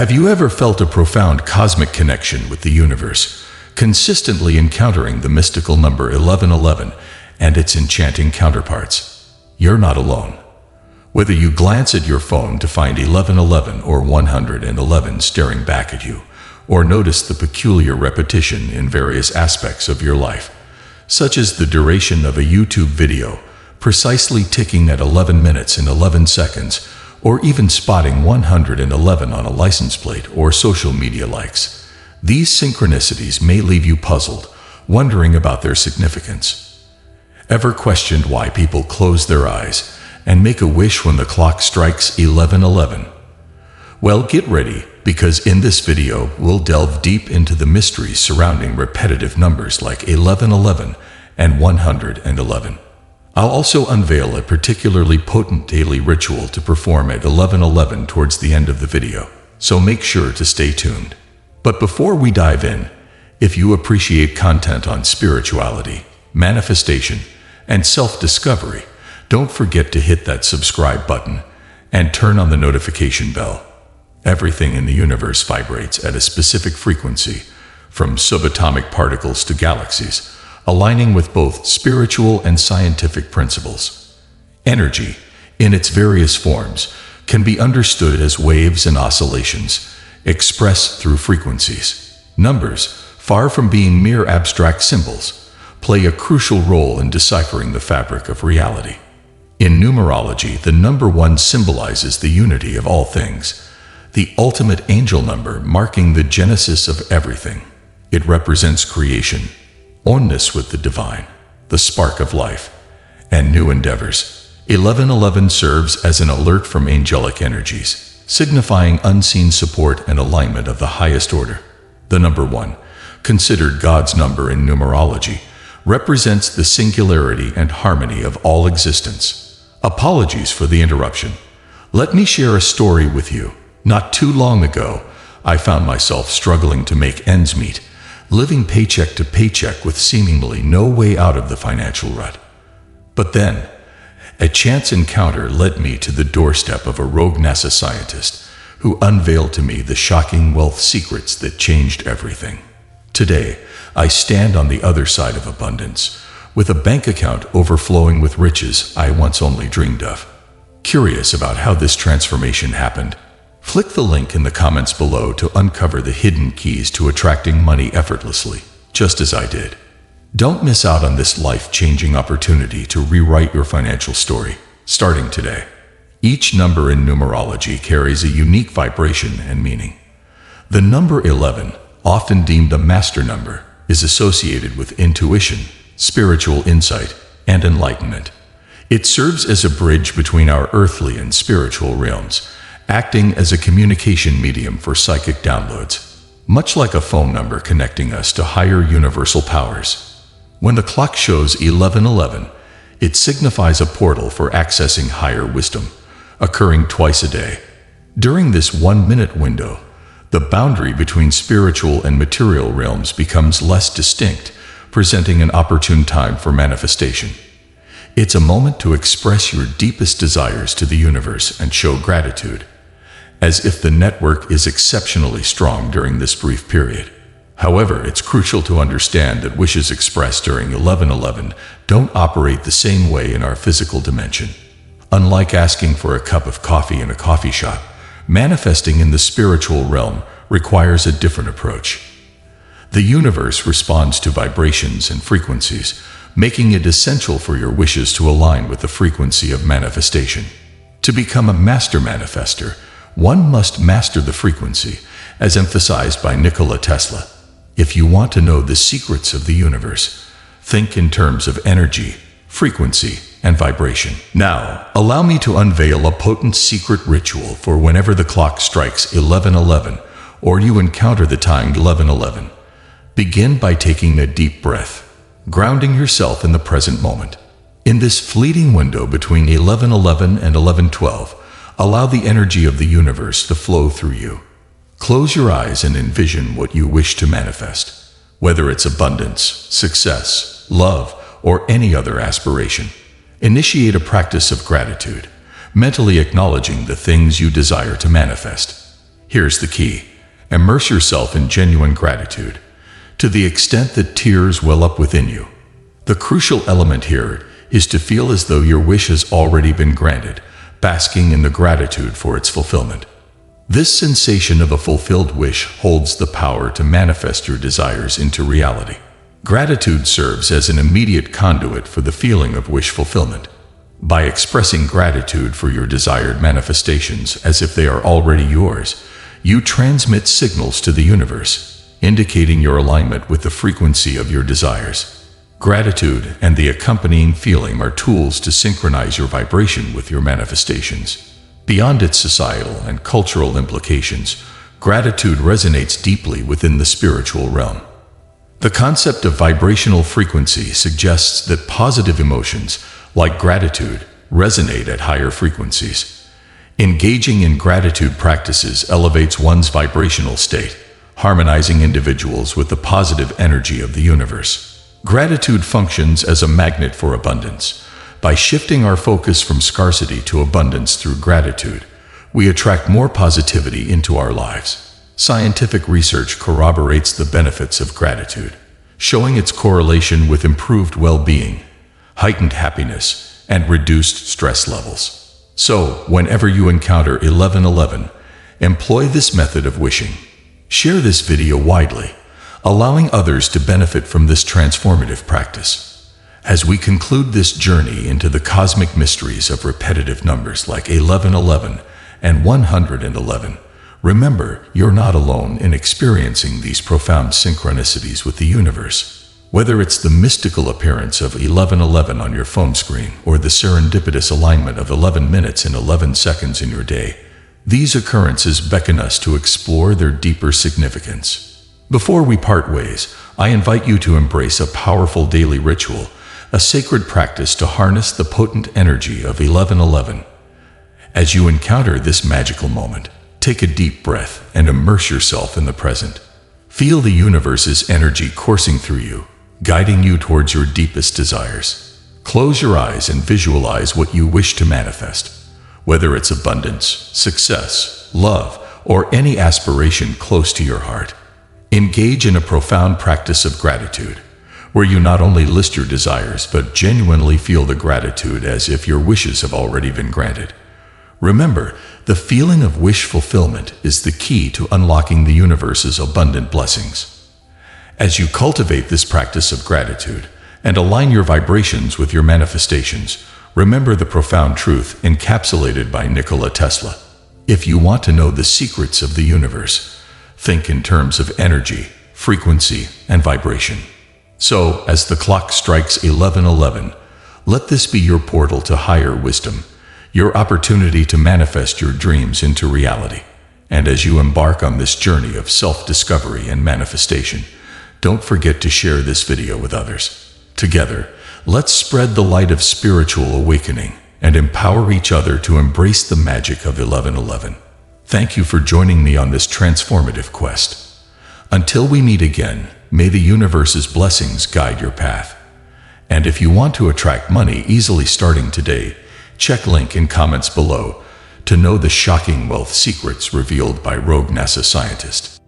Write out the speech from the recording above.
Have you ever felt a profound cosmic connection with the universe, consistently encountering the mystical number 1111 and its enchanting counterparts? You're not alone. Whether you glance at your phone to find 1111 or 111 staring back at you, or notice the peculiar repetition in various aspects of your life, such as the duration of a YouTube video, precisely ticking at 11 minutes and 11 seconds, or even spotting 111 on a license plate or social media likes. These synchronicities may leave you puzzled, wondering about their significance. Ever questioned why people close their eyes and make a wish when the clock strikes 1111? Well, get ready, because in this video we'll delve deep into the mysteries surrounding repetitive numbers like 1111 and 111. I'll also unveil a particularly potent daily ritual to perform at 1111 towards the end of the video, so make sure to stay tuned. But before we dive in, if you appreciate content on spirituality, manifestation, and self-discovery, don't forget to hit that subscribe button and turn on the notification bell. Everything in the universe vibrates at a specific frequency, from subatomic particles to galaxies, aligning with both spiritual and scientific principles. Energy, in its various forms, can be understood as waves and oscillations, expressed through frequencies. Numbers, far from being mere abstract symbols, play a crucial role in deciphering the fabric of reality. In numerology, the number 1 symbolizes the unity of all things, the ultimate angel number marking the genesis of everything. It represents creation, oneness with the divine, the spark of life, and new endeavors. 1111 serves as an alert from angelic energies, signifying unseen support and alignment of the highest order. The number 1, considered God's number in numerology, represents the singularity and harmony of all existence. Apologies for the interruption. Let me share a story with you. Not too long ago, I found myself struggling to make ends meet, living paycheck to paycheck with seemingly no way out of the financial rut. But then, a chance encounter led me to the doorstep of a rogue NASA scientist who unveiled to me the shocking wealth secrets that changed everything. Today, I stand on the other side of abundance, with a bank account overflowing with riches I once only dreamed of. Curious about how this transformation happened? Flick the link in the comments below to uncover the hidden keys to attracting money effortlessly, just as I did. Don't miss out on this life-changing opportunity to rewrite your financial story, starting today. Each number in numerology carries a unique vibration and meaning. The number 11, often deemed a master number, is associated with intuition, spiritual insight, and enlightenment. It serves as a bridge between our earthly and spiritual realms, acting as a communication medium for psychic downloads, much like a phone number connecting us to higher universal powers. When the clock shows 1111, it signifies a portal for accessing higher wisdom, occurring twice a day. During this 1-minute window, the boundary between spiritual and material realms becomes less distinct, presenting an opportune time for manifestation. It's a moment to express your deepest desires to the universe and show gratitude, as if the network is exceptionally strong during this brief period. However, it's crucial to understand that wishes expressed during 1111 don't operate the same way in our physical dimension. Unlike asking for a cup of coffee in a coffee shop, manifesting in the spiritual realm requires a different approach. The universe responds to vibrations and frequencies, making it essential for your wishes to align with the frequency of manifestation. To become a master manifester, one must master the frequency, as emphasized by Nikola Tesla. If you want to know the secrets of the universe, think in terms of energy, frequency, and vibration. Now, allow me to unveil a potent secret ritual for whenever the clock strikes 1111 or you encounter the timed 1111. Begin by taking a deep breath, grounding yourself in the present moment. In this fleeting window between 1111 and 1112, allow the energy of the universe to flow through you. Close your eyes and envision what you wish to manifest, whether it's abundance, success, love, or any other aspiration. Initiate a practice of gratitude, mentally acknowledging the things you desire to manifest. Here's the key. Immerse yourself in genuine gratitude, to the extent that tears well up within you. The crucial element here is to feel as though your wish has already been granted, basking in the gratitude for its fulfillment. This sensation of a fulfilled wish holds the power to manifest your desires into reality. Gratitude serves as an immediate conduit for the feeling of wish fulfillment. By expressing gratitude for your desired manifestations as if they are already yours, you transmit signals to the universe, indicating your alignment with the frequency of your desires. Gratitude and the accompanying feeling are tools to synchronize your vibration with your manifestations. Beyond its societal and cultural implications, gratitude resonates deeply within the spiritual realm. The concept of vibrational frequency suggests that positive emotions, like gratitude, resonate at higher frequencies. Engaging in gratitude practices elevates one's vibrational state, harmonizing individuals with the positive energy of the universe. Gratitude functions as a magnet for abundance. By shifting our focus from scarcity to abundance through gratitude, we attract more positivity into our lives. Scientific research corroborates the benefits of gratitude, showing its correlation with improved well-being, heightened happiness, and reduced stress levels. So, whenever you encounter 1111, employ this method of wishing. Share this video widely, allowing others to benefit from this transformative practice. As we conclude this journey into the cosmic mysteries of repetitive numbers like 1111 and 111, remember, you're not alone in experiencing these profound synchronicities with the universe. Whether it's the mystical appearance of 1111 on your phone screen or the serendipitous alignment of 11 minutes and 11 seconds in your day, these occurrences beckon us to explore their deeper significance. Before we part ways, I invite you to embrace a powerful daily ritual, a sacred practice to harness the potent energy of 1111. As you encounter this magical moment, take a deep breath and immerse yourself in the present. Feel the universe's energy coursing through you, guiding you towards your deepest desires. Close your eyes and visualize what you wish to manifest, whether it's abundance, success, love, or any aspiration close to your heart. Engage in a profound practice of gratitude, where you not only list your desires but genuinely feel the gratitude as if your wishes have already been granted. Remember, the feeling of wish fulfillment is the key to unlocking the universe's abundant blessings. As you cultivate this practice of gratitude and align your vibrations with your manifestations, remember the profound truth encapsulated by Nikola Tesla. If you want to know the secrets of the universe, think in terms of energy, frequency, and vibration. So, as the clock strikes 1111, let this be your portal to higher wisdom, your opportunity to manifest your dreams into reality. And as you embark on this journey of self-discovery and manifestation, don't forget to share this video with others. Together, let's spread the light of spiritual awakening and empower each other to embrace the magic of 1111. Thank you for joining me on this transformative quest. Until we meet again, may the universe's blessings guide your path. And if you want to attract money easily starting today, check link in comments below to know the shocking wealth secrets revealed by rogue NASA scientist.